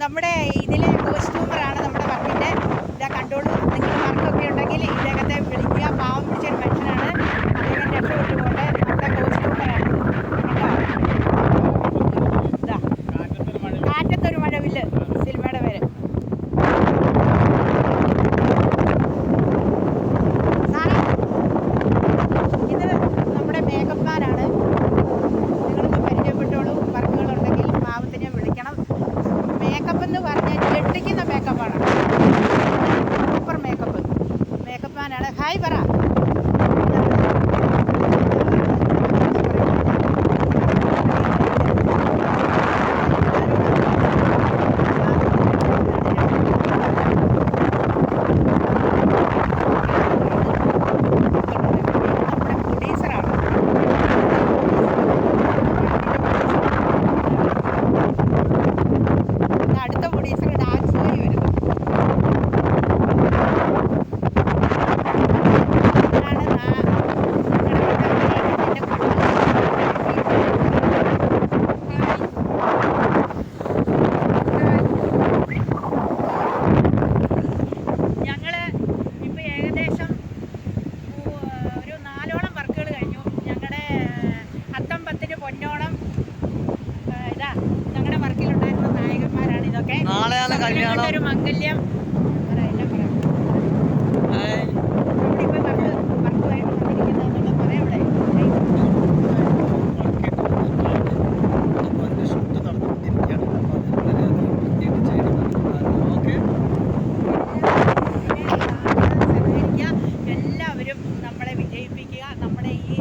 നമ്മുടെ ഇതിലെ കോസ്റ്റ്യൂമറാണ് നമ്മുടെ വർക്കിൻ്റെ. ഇതാ കണ്ടോളൂ, നിങ്ങൾ വർക്കൊക്കെ ഉണ്ടെങ്കിൽ ഇദ്ദേഹത്തെ വിളിക്കുക. പാവം പിടിച്ചൊരു മനുഷ്യനാണ്. അദ്ദേഹം രക്ഷപ്പെട്ടുകൊണ്ട് നമ്മുടെ കോസ്റ്റ്യൂമറാണ്. ഇതാ കാറ്റത്തൊരു മഴവില്ല് സിനിമയുടെ പേര്. സാറേ, ഇത് നമ്മുടെ മേക്കപ്പ് മാനാണ്. നിങ്ങളൊന്ന് പരിചയപ്പെട്ടോളൂ. വർക്കുകളുണ്ടെങ്കിൽ പാവത്തിനെ വിളിക്കണം. മേക്കപ്പ് എന്ന് പറഞ്ഞാൽ ഞെട്ടിക്കുന്ന മേക്കപ്പാണ്. സൂപ്പർ മേക്കപ്പ് മാനാണ്. ഹായ് പറ. അടുത്ത പ്രൊഡ്യൂസർ ഡാൻസ് വഴി വരുന്നു. ഞങ്ങൾ ഇപ്പോൾ ഏകദേശം ഒരു 4ഓളം വർക്കുകൾ കഴിഞ്ഞു. ഞങ്ങളുടെ അത്തം പത്തിന് പൊന്നോണം ഇതാ ഞങ്ങളുടെ വർക്കിലുണ്ടായിരുന്ന നായകന്മാരാണ് ഇതൊക്കെ. നാളെയാണ് കല്യാണം. ഒരു മംഗല്യം എല്ലാം പറയാം. ഇവിടെ ഇപ്പോൾ വർക്കുമായിട്ട് വന്നിരിക്കുന്നതെന്നുള്ള പറയാം. ഇവിടെ എല്ലാവരും നമ്മളെ വിജയിപ്പിക്കുക. നമ്മുടെ ഈ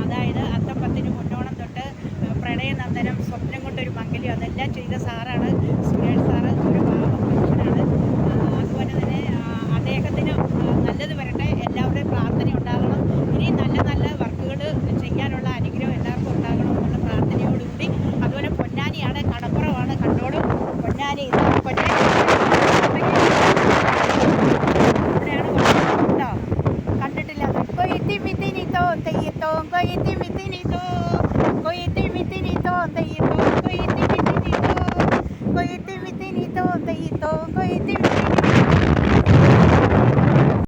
അതായത് അത്തം പത്തിന് പൊന്നോണം തൊട്ട് പ്രണയനന്ദനം, സ്വപ്നം കൊണ്ടൊരു മംഗല്യം, അതെല്ലാം ചെയ്ത സാറാണ് സുരേഷ് സാറ്. ഒരു പാവം മനുഷ്യനാണ്. അതുപോലെ തന്നെ അദ്ദേഹത്തിന് നല്ലത് വരട്ടെ. എല്ലാവരുടെയും പ്രാർത്ഥന ഉണ്ടാകണം. ഇനി നല്ല നല്ല വർക്കുകൾ ചെയ്യാനുള്ള അനുഗ്രഹം എല്ലാവർക്കും ഉണ്ടാകണം എന്നുള്ള പ്രാർത്ഥനയോടുകൂടി. അതുപോലെ പൊന്നാനിയാണ്, കടപ്പുറമാണ്. കണ്ടോളും പൊന്നാനി. പൊന്നാനി ഇവിടെയാണ് കേട്ടോ. കണ്ടിട്ടില്ല. കൊയ്ത്തി മിത്തിനിത്തോ തെയ്യത്തോ കൊയ്ത്തി മിത്തിനിത്തോ കൊയ്ത്തി മിത്തിനിത്തോ തെയ്യത്തോ കൊയ്ത്തി മിത്തിനിത്തോ കൊയ്ത്തി മിത്തിനിത്തോ തെയ്യത്തോ കൊയ്ത്തി